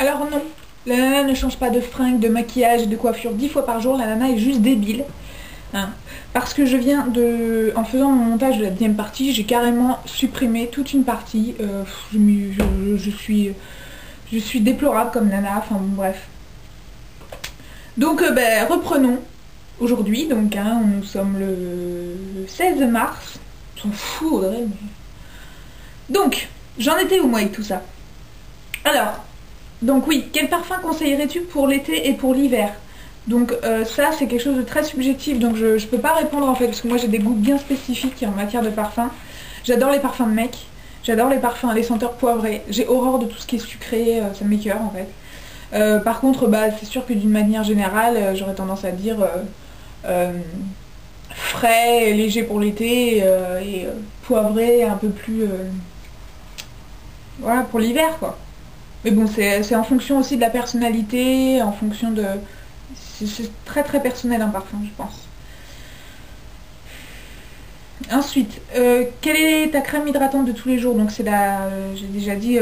Alors non, la nana ne change pas de fringues, de maquillage et de coiffure 10 fois par jour, la nana est juste débile. Hein. Parce que je viens de... En faisant mon montage de la deuxième partie, j'ai carrément supprimé toute une partie. Je suis déplorable comme nana, enfin bon bref. Donc reprenons aujourd'hui, donc hein, nous sommes le 16 mars. On s'en fout Audrey, mais... Donc, j'en étais où moi avec tout ça? Alors, donc oui, quel parfum conseillerais-tu pour l'été et pour l'hiver? Donc ça c'est quelque chose de très subjectif, donc je peux pas répondre en fait, parce que moi j'ai des goûts bien spécifiques en matière de parfum. J'adore les parfums de mec, j'adore les parfums, les senteurs poivrées, j'ai horreur de tout ce qui est sucré, ça m'écoeure en fait. Par contre, c'est sûr que d'une manière générale, j'aurais tendance à dire frais, léger pour l'été et poivré, un peu plus... voilà, pour l'hiver quoi. Mais bon, c'est en fonction aussi de la personnalité, en fonction de... C'est très très personnel un parfum, je pense. Ensuite, quelle est ta crème hydratante de tous les jours? Donc c'est la, j'ai déjà dit,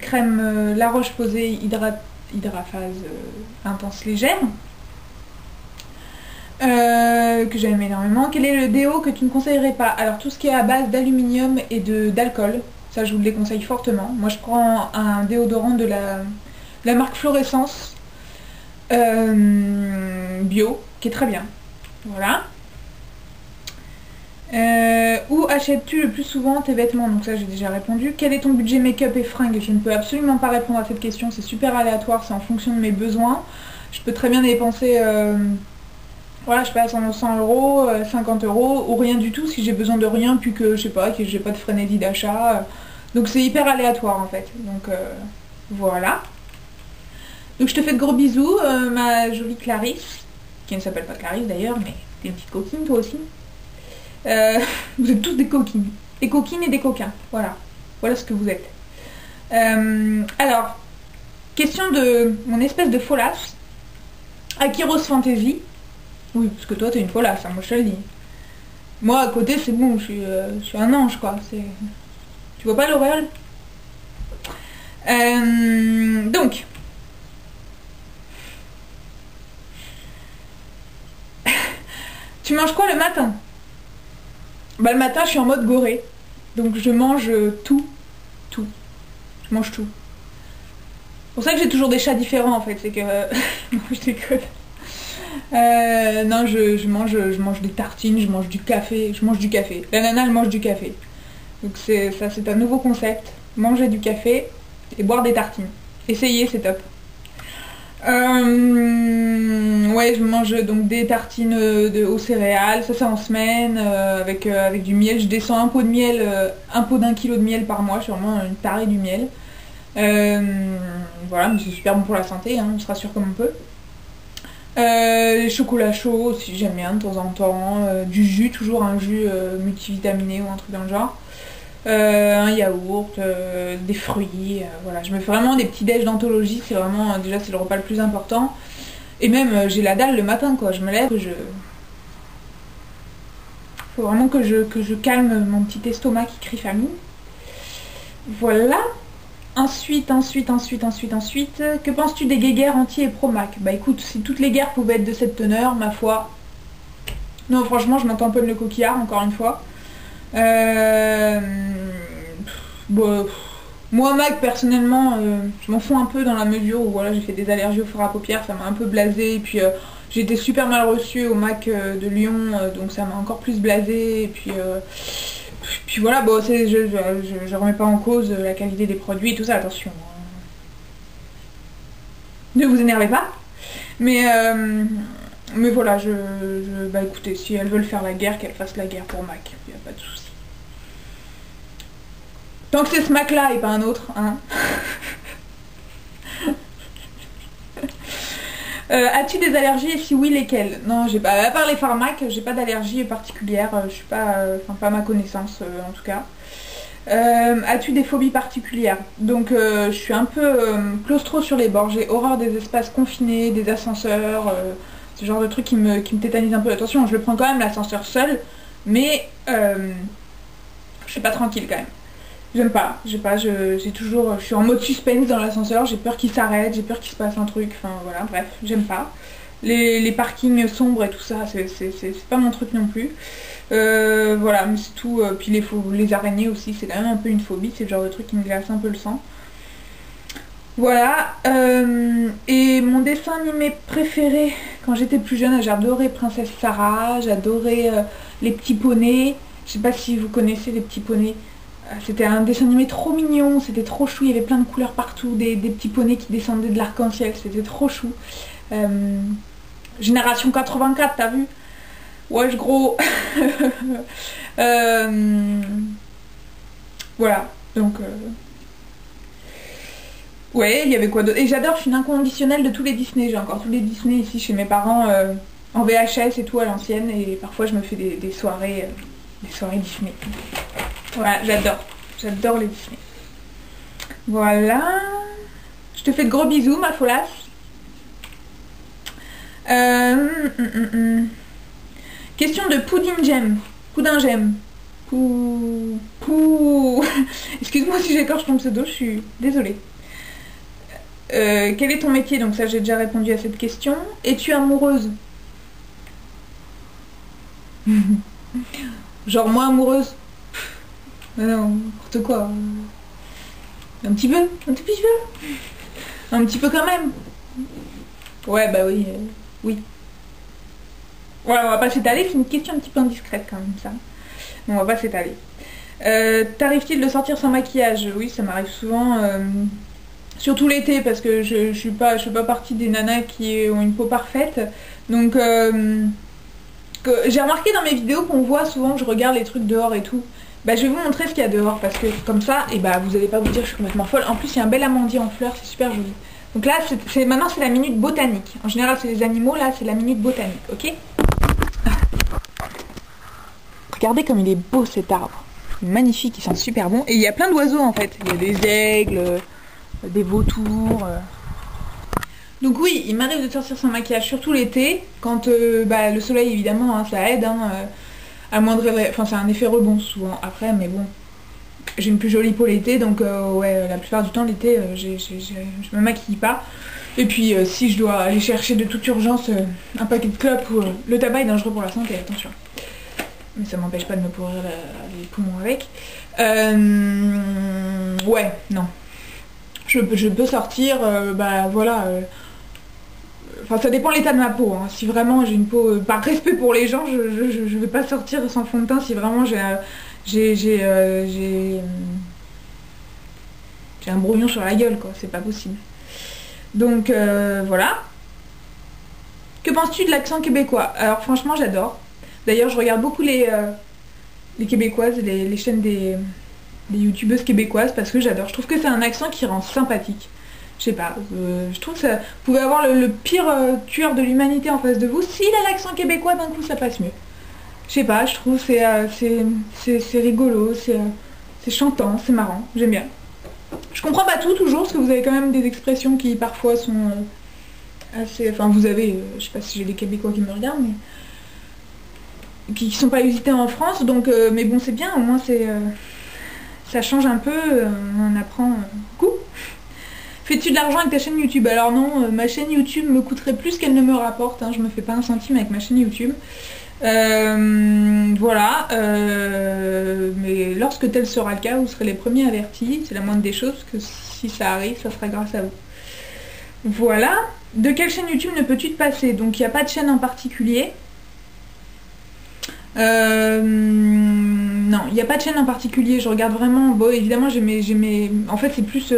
crème La Roche-Posay Hydraphase Intense Légère. Que j'aime énormément. Quel est le déo que tu ne conseillerais pas? Alors tout ce qui est à base d'aluminium et d'alcool, ça je vous le déconseille fortement. Moi je prends un déodorant de la marque Fluorescence bio, qui est très bien. Voilà. Où achètes-tu le plus souvent tes vêtements? Donc ça j'ai déjà répondu. Quel est ton budget make-up et fringues? Je ne peux absolument pas répondre à cette question, c'est super aléatoire, c'est en fonction de mes besoins. Je peux très bien dépenser, voilà, je passe 100 euros, 50 euros, ou rien du tout si j'ai besoin de rien, puis que je sais pas, que j'ai pas de frénésie d'achat. Donc c'est hyper aléatoire en fait. Donc voilà. Donc je te fais de gros bisous, ma jolie Clarisse, qui ne s'appelle pas Clarisse d'ailleurs, mais t'es une petite coquine toi aussi. Vous êtes tous des coquines. Des coquines et des coquins. Voilà. Voilà ce que vous êtes. Alors, question de mon espèce de folasse. Akiros Fantasy. Oui, parce que toi t'es une folasse, hein, moi je te le dis. Moi à côté c'est bon, je suis un ange quoi. Tu vois pas l'auréole? Donc. Tu manges quoi le matin? Bah le matin je suis en mode gorée. Donc je mange tout. Tout. Je mange tout. C'est pour ça que j'ai toujours des chats différents en fait. C'est que... non je déconne. Non je mange des tartines, je mange du café. Je mange du café. La nana elle mange du café. Donc ça c'est un nouveau concept. Manger du café et boire des tartines. Essayez, c'est top. Ouais, je mange donc des tartines aux céréales, ça c'est en semaine, avec du miel. Je descends un pot de miel, un pot d'1 kilo de miel par mois, je suis vraiment une tarée du miel. Voilà, mais c'est super bon pour la santé, hein, on se rassure comme on peut. Chocolat chaud aussi, j'aime bien de temps en temps. Du jus, toujours un jus multivitaminé ou un truc dans le genre. Un yaourt, des fruits, voilà. Je me fais vraiment des petits déj d'anthologie, c'est vraiment, déjà c'est le repas le plus important. Et même j'ai la dalle le matin quoi, je me lève, faut vraiment que je calme mon petit estomac qui crie famine. Voilà. Ensuite, que penses-tu des guéguerres anti et pro-Mac? Bah écoute, si toutes les guerres pouvaient être de cette teneur, ma foi... Non franchement, je m'entends peu de le coquillard, encore une fois. Bon, moi Mac personnellement je m'en fous un peu dans la mesure où voilà, j'ai fait des allergies au fard à paupières, ça m'a un peu blasé et puis j'ai été super mal reçue au Mac de Lyon, donc ça m'a encore plus blasé et puis voilà, bon je remets pas en cause la qualité des produits et tout ça, attention, ne vous énervez pas, mais voilà, bah écoutez, si elles veulent faire la guerre, qu'elles fassent la guerre pour Mac, il n'y a pas de souci. Tant que c'est ce Mac là et pas un autre, hein. As-tu des allergies et si oui, lesquelles? Non, j'ai pas, à part les pharmacs, j'ai pas d'allergie particulière, je suis pas, enfin pas à ma connaissance en tout cas. As-tu des phobies particulières? Donc je suis un peu claustro sur les bords, j'ai horreur des espaces confinés, des ascenseurs, ce genre de trucs qui me tétanise un peu. Attention, je le prends quand même l'ascenseur seul, mais je suis pas tranquille quand même. J'aime pas, j'ai toujours, je suis en mode suspense dans l'ascenseur, j'ai peur qu'il s'arrête, j'ai peur qu'il se passe un truc, enfin voilà, bref, j'aime pas. Les parkings sombres et tout ça, c'est pas mon truc non plus. Voilà, mais c'est tout. Puis les araignées aussi, c'est quand même un peu une phobie, c'est le genre de truc qui me glace un peu le sang. Voilà, et mon dessin animé préféré quand j'étais plus jeune, j'adorais Princesse Sarah, j'adorais les petits poneys. Je sais pas si vous connaissez les petits poneys. C'était un dessin animé trop mignon, c'était trop chou, il y avait plein de couleurs partout, des petits poneys qui descendaient de l'arc-en-ciel, c'était trop chou. Génération 84, t'as vu? Wesh gros. Voilà, donc... Ouais, il y avait quoi d'autre? Et j'adore, je suis une inconditionnelle de tous les Disney. J'ai encore tous les Disney ici chez mes parents en VHS et tout à l'ancienne. Et parfois je me fais des soirées Disney. Voilà, j'adore. J'adore les Disney. Voilà. Je te fais de gros bisous, ma folasse. Question de Pudding Gem. Poudin Gem. Excuse-moi si j'écorche ton pseudo, je suis désolée. Quel est ton métier? Donc ça j'ai déjà répondu à cette question. Es-tu amoureuse? Genre moi amoureuse? Non, n'importe quoi. Un petit peu, un tout petit peu. Un petit peu quand même. Ouais bah oui, oui. Voilà, on va pas s'étaler, c'est une question un petit peu indiscrète quand même ça. Bon, on va pas s'étaler. T'arrive-t-il de sortir sans maquillage? Oui, ça m'arrive souvent. Surtout l'été parce que je suis pas partie des nanas qui ont une peau parfaite. Donc j'ai remarqué dans mes vidéos qu'on voit souvent que je regarde les trucs dehors et tout. Bah je vais vous montrer ce qu'il y a dehors parce que comme ça, et bah vous allez pas vous dire que je suis complètement folle. En plus il y a un bel amandier en fleurs, c'est super joli. Donc là maintenant c'est la minute botanique. En général c'est les animaux, là c'est la minute botanique, ok? Regardez comme il est beau cet arbre. Il est magnifique, il sent super bon. Et il y a plein d'oiseaux en fait. Il y a des aigles, des vautours. Donc oui, il m'arrive de sortir sans maquillage, surtout l'été, quand bah, le soleil évidemment, hein, ça aide, hein, enfin c'est un effet rebond souvent après, mais bon, j'ai une plus jolie peau l'été, donc ouais, la plupart du temps l'été, je me maquille pas. Et puis si je dois aller chercher de toute urgence un paquet de clopes, le tabac est dangereux pour la santé, attention. Mais ça m'empêche pas de me pourrir les poumons avec. Ouais, non. Je peux sortir, bah voilà. Enfin, ça dépend de l'état de ma peau. Hein. Si vraiment j'ai une peau, par respect pour les gens, je vais pas sortir sans fond de teint si vraiment j'ai un brouillon sur la gueule, quoi. C'est pas possible. Donc voilà. Que penses-tu de l'accent québécois? Alors franchement, j'adore. D'ailleurs, je regarde beaucoup les Québécoises, les chaînes des youtubeuses québécoises parce que j'adore. Je trouve que c'est un accent qui rend sympathique. Je sais pas, je trouve que ça... Vous pouvez avoir le pire tueur de l'humanité en face de vous. S'il a l'accent québécois, d'un coup, ça passe mieux. Je sais pas, je trouve c'est rigolo, c'est chantant, c'est marrant, j'aime bien. Je comprends pas tout toujours, parce que vous avez quand même des expressions qui parfois sont assez... Enfin, vous avez... je sais pas si j'ai des Québécois qui me regardent, mais... qui sont pas usitées en France, donc... mais bon, c'est bien, au moins c'est... ça change un peu, on apprend beaucoup. Fais-tu de l'argent avec ta chaîne YouTube? Alors non, ma chaîne YouTube me coûterait plus qu'elle ne me rapporte, hein, je me fais pas un centime avec ma chaîne YouTube. Voilà, mais lorsque tel sera le cas, vous serez les premiers avertis, c'est la moindre des choses, que si ça arrive, ça sera grâce à vous. Voilà, de quelle chaîne YouTube ne peux-tu te passer? Donc il n'y a pas de chaîne en particulier. Non, il n'y a pas de chaîne en particulier, je regarde vraiment, bon évidemment j'ai mes... En fait c'est plus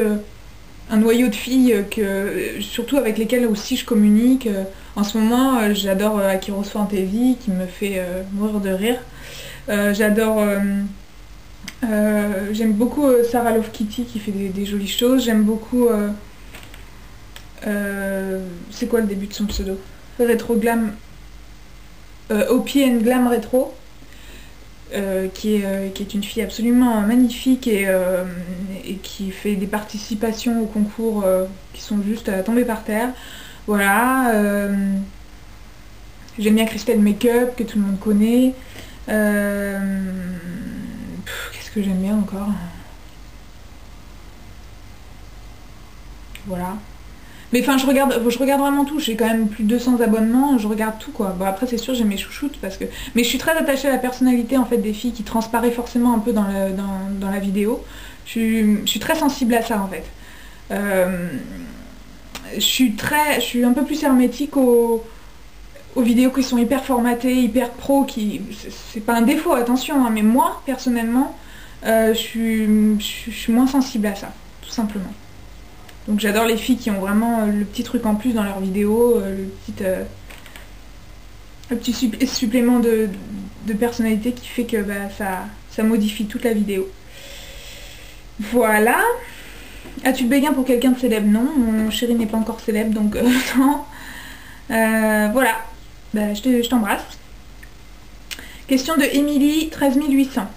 un noyau de filles surtout avec lesquelles aussi je communique. En ce moment j'adore Akiros Fantasy qui me fait mourir de rire. J'adore... j'aime beaucoup Sarah Love Kitty qui fait des jolies choses, j'aime beaucoup... c'est quoi le début de son pseudo? Retro Glam... Opie and Glam Retro, qui est une fille absolument magnifique et qui fait des participations au concours qui sont juste à tomber par terre. Voilà. J'aime bien Christelle Makeup, que tout le monde connaît. Qu'est-ce que j'aime bien encore? voilà. Mais enfin, je regarde vraiment tout. J'ai quand même plus de 200 abonnements. Je regarde tout, quoi. Bon, après, c'est sûr, j'ai mes chouchoutes parce que. Mais je suis très attachée à la personnalité en fait des filles qui transparaît forcément un peu dans la vidéo. Je suis très sensible à ça en fait. Je suis un peu plus hermétique aux vidéos qui sont hyper formatées, hyper pro. C'est pas un défaut, attention. Hein, mais moi, personnellement, je suis moins sensible à ça, tout simplement. Donc j'adore les filles qui ont vraiment le petit truc en plus dans leurs vidéos, le petit supplément de personnalité qui fait que bah, ça modifie toute la vidéo. Voilà. As-tu le béguin pour quelqu'un de célèbre? Non, mon chéri n'est pas encore célèbre, donc non. Voilà. Bah, je t'embrasse. Question de Émilie, 13 800.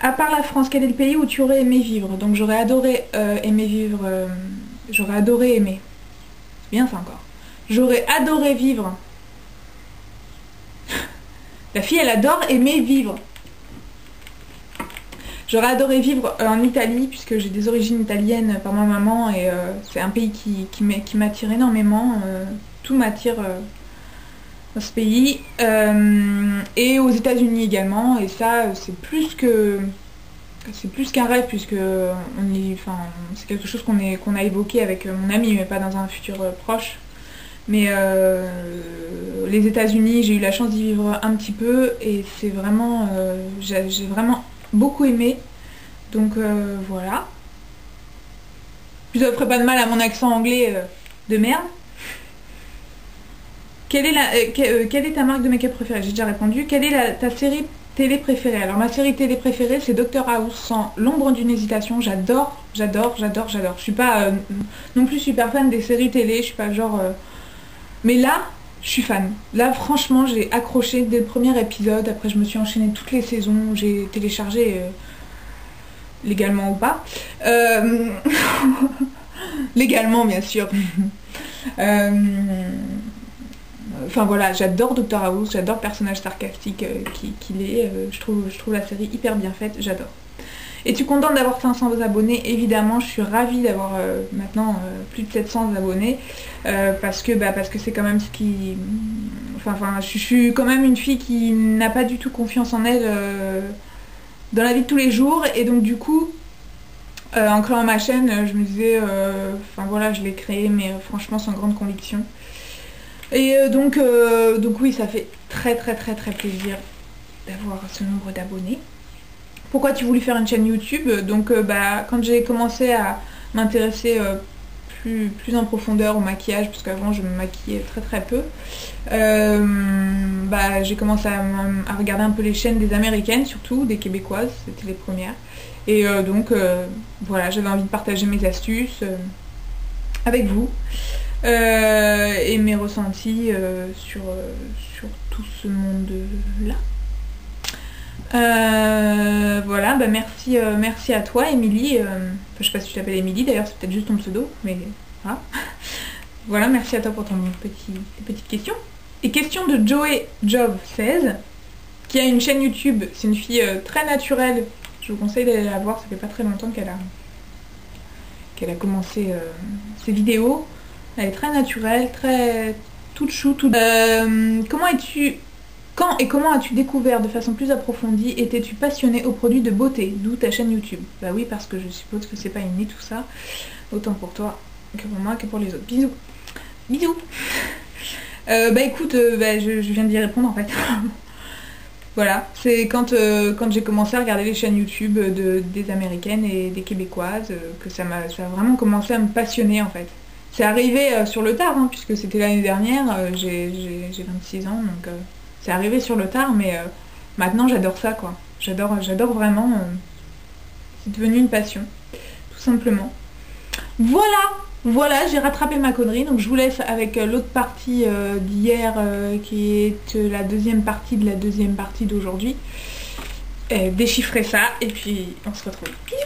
À part la France, quel est le pays où tu aurais aimé vivre? Donc j'aurais adoré aimer vivre... j'aurais adoré aimer. C'est bien ça encore. J'aurais adoré vivre. La fille, elle adore aimer vivre. J'aurais adoré vivre en Italie, puisque j'ai des origines italiennes par ma maman, et c'est un pays qui m'attire énormément. Tout m'attire dans ce pays. Et aux États-Unis également, et ça, c'est plus qu'un rêve, puisque c'est quelque chose qu'on a évoqué avec mon ami, mais pas dans un futur proche. Mais les États-Unis, j'ai eu la chance d'y vivre un petit peu, et c'est vraiment, j'ai vraiment beaucoup aimé. Donc voilà. Je ne ferai pas de mal à mon accent anglais de merde. Quelle est ta marque de make-up préférée? J'ai déjà répondu. Quelle est ta série télé préférée? Alors ma série télé préférée, c'est Dr House, sans l'ombre d'une hésitation. J'adore. Je suis pas non plus super fan des séries télé, je suis pas genre... Mais là, je suis fan. Là, franchement, j'ai accroché dès le premier épisode. Après, je me suis enchaînée toutes les saisons. J'ai téléchargé, légalement ou pas. Légalement, bien sûr. Enfin voilà, j'adore Dr House, j'adore le personnage sarcastique qu'il est. Je trouve la série hyper bien faite, j'adore. Es-tu contente d'avoir 500 abonnés? Évidemment, je suis ravie d'avoir maintenant plus de 700 abonnés parce que c'est quand même ce qui... je suis quand même une fille qui n'a pas du tout confiance en elle dans la vie de tous les jours, et donc du coup, en créant ma chaîne, je me disais, voilà, je l'ai créée, mais franchement sans grande conviction. Et donc oui, ça fait très plaisir d'avoir ce nombre d'abonnés. Pourquoi tu voulais faire une chaîne YouTube? Donc quand j'ai commencé à m'intéresser plus en profondeur au maquillage, parce qu'avant je me maquillais très peu, j'ai commencé à regarder un peu les chaînes des américaines, surtout des québécoises, c'était les premières. Et voilà, j'avais envie de partager mes astuces avec vous. Et mes ressentis sur tout ce monde-là. Voilà, merci à toi, Émilie. Je sais pas si tu t'appelles Émilie, d'ailleurs, c'est peut-être juste ton pseudo, mais voilà. Voilà, merci à toi pour tes petites questions. Et question de Joey Job 16, qui a une chaîne YouTube. C'est une fille très naturelle. Je vous conseille d'aller la voir, ça fait pas très longtemps qu'elle a commencé ses vidéos. Elle est très naturelle, très toute chou, Quand et comment as-tu découvert de façon plus approfondie? Étais-tu passionnée aux produits de beauté? D'où ta chaîne YouTube. Bah oui, parce que je suppose que c'est pas inné tout ça. Autant pour toi que pour moi que pour les autres. Bisous. Bisous. Écoute, je viens d'y répondre en fait. Voilà, c'est quand j'ai commencé à regarder les chaînes YouTube des américaines et des québécoises que ça a vraiment commencé à me passionner en fait. C'est arrivé sur le tard, hein, puisque c'était l'année dernière, j'ai 26 ans, donc c'est arrivé sur le tard, mais maintenant j'adore ça, quoi. J'adore vraiment, c'est devenu une passion, tout simplement. Voilà, j'ai rattrapé ma connerie, donc je vous laisse avec l'autre partie d'hier, qui est la deuxième partie de la deuxième partie d'aujourd'hui. Déchiffrez ça, et puis on se retrouve. Bisous.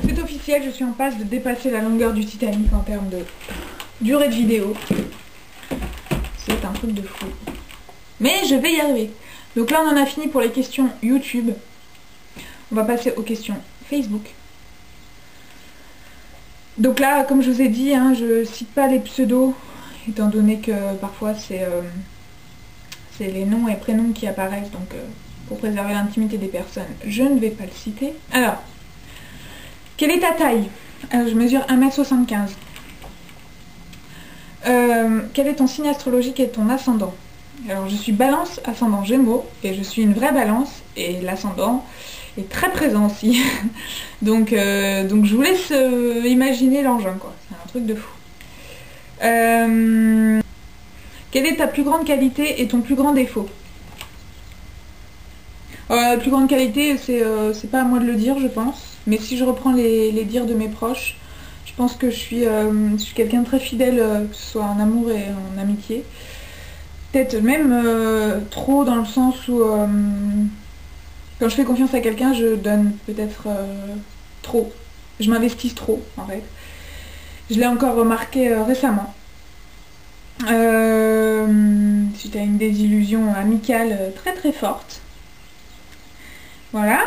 C'est officiel, je suis en passe de dépasser la longueur du Titanic en termes de durée de vidéo. C'est un truc de fou. Mais je vais y arriver. Donc là, on en a fini pour les questions YouTube. On va passer aux questions Facebook. Donc là, comme je vous ai dit, hein, je cite pas les pseudos, étant donné que parfois c'est les noms et prénoms qui apparaissent, donc pour préserver l'intimité des personnes, je ne vais pas le citer. Alors, quelle est ta taille? Alors, je mesure 1m75. Quel est ton signe astrologique et ton ascendant? Alors, je suis Balance, ascendant Gémeaux, et je suis une vraie Balance, et l'ascendant est très présent aussi. donc je vous laisse imaginer l'engin, quoi. C'est un truc de fou. Quelle est ta plus grande qualité et ton plus grand défaut? La plus grande qualité, c'est pas à moi de le dire, je pense. Mais si je reprends les dires de mes proches, je pense que je suis quelqu'un de très fidèle, que ce soit en amour et en amitié. Peut-être même trop dans le sens où quand je fais confiance à quelqu'un, je donne peut-être trop. Je m'investis trop, en fait. Je l'ai encore remarqué récemment. Suite à une désillusion amicale très très forte. Voilà.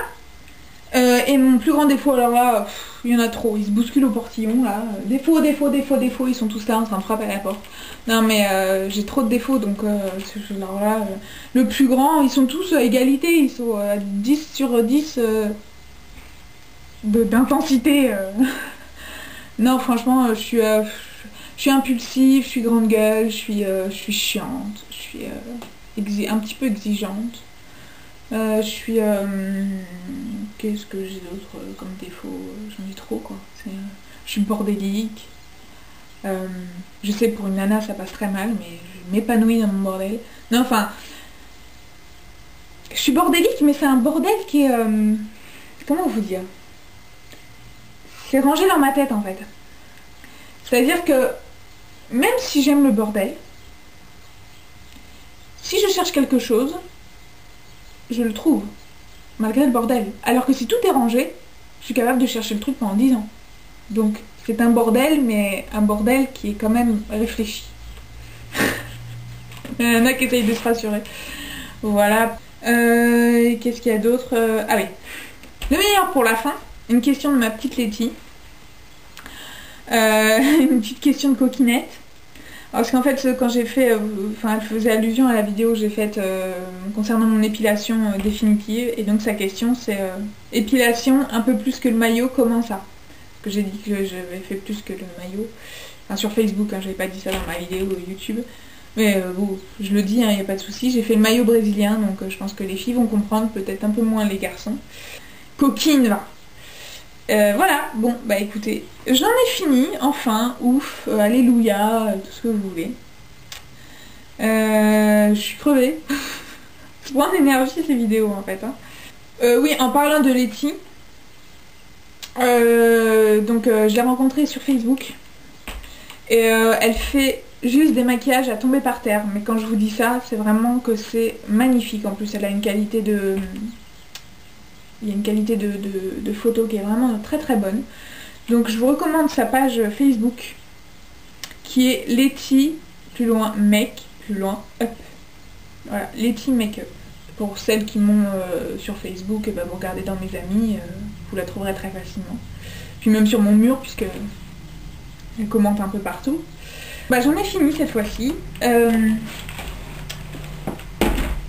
Et mon plus grand défaut, alors là, il y en a trop. Ils se bousculent au portillon, là. Défaut, défaut, défaut, défaut. Ils sont tous là en train de frapper à la porte. Non, mais j'ai trop de défauts, donc alors là, le plus grand, ils sont tous à égalité. Ils sont à 10 sur 10 d'intensité. Non, franchement, je suis impulsive, je suis grande gueule, je suis chiante, je suis un petit peu exigeante. Je suis... Qu'est-ce que j'ai d'autre comme défaut? J'en ai trop, quoi. Je suis bordélique. Je sais, pour une nana, ça passe très mal, mais je m'épanouis dans mon bordel. Non, enfin... Je suis bordélique, mais c'est un bordel qui est... comment vous dire? C'est rangé dans ma tête, en fait. C'est-à-dire que, même si j'aime le bordel, si je cherche quelque chose, je le trouve, malgré le bordel. Alors que si tout est rangé, je suis capable de chercher le truc pendant 10 ans. Donc, c'est un bordel, mais un bordel qui est quand même réfléchi. Il y en a qui essayent de se rassurer. Voilà. Qu'est-ce qu'il y a d'autre? Ah oui. Le meilleur pour la fin, une question de ma petite Letty. Une petite question de coquinette. Parce qu'en fait, quand j'ai fait, enfin, elle faisait allusion à la vidéo que j'ai faite concernant mon épilation définitive. Et donc sa question, c'est épilation un peu plus que le maillot, comment ça? Parce que j'ai dit que j'avais fait plus que le maillot. Enfin, sur Facebook, hein, j'avais pas dit ça dans ma vidéo YouTube. Mais bon, je le dis, il n'y a pas de souci. J'ai fait le maillot brésilien, donc je pense que les filles vont comprendre, peut-être un peu moins les garçons. Coquine, va. Voilà, bon, bah écoutez, j'en ai fini, enfin, ouf, alléluia, tout ce que vous voulez. Je suis crevée. C'est moins d'énergie ces vidéos en fait. Hein. Oui, en parlant de Letty, je l'ai rencontrée sur Facebook. Et elle fait juste des maquillages à tomber par terre. Mais quand je vous dis ça, c'est vraiment que c'est magnifique. En plus, elle a une qualité de... Il y a une qualité de photo qui est vraiment très très bonne. Donc je vous recommande sa page Facebook qui est Letty, plus loin make, plus loin up. Voilà, Letty Makeup. Pour celles qui m'ont sur Facebook, et ben, vous regardez dans mes amis, vous la trouverez très facilement. Puis même sur mon mur, puisque elle commente un peu partout. Bah, j'en ai fini cette fois-ci.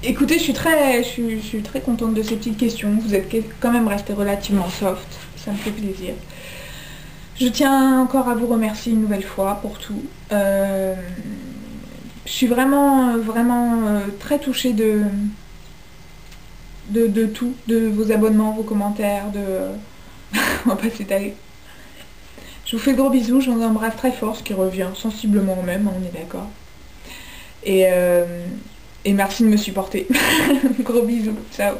Écoutez, je suis très contente de ces petites questions. Vous êtes quand même resté relativement soft. Ça me fait plaisir. Je tiens encore à vous remercier une nouvelle fois pour tout. Je suis vraiment très touchée de tout, de vos abonnements, vos commentaires, on va pas s'étaler. Je vous fais de gros bisous, je vous embrasse très fort, ce qui revient sensiblement au même, on est d'accord. Et merci de me supporter. Gros bisous, ciao.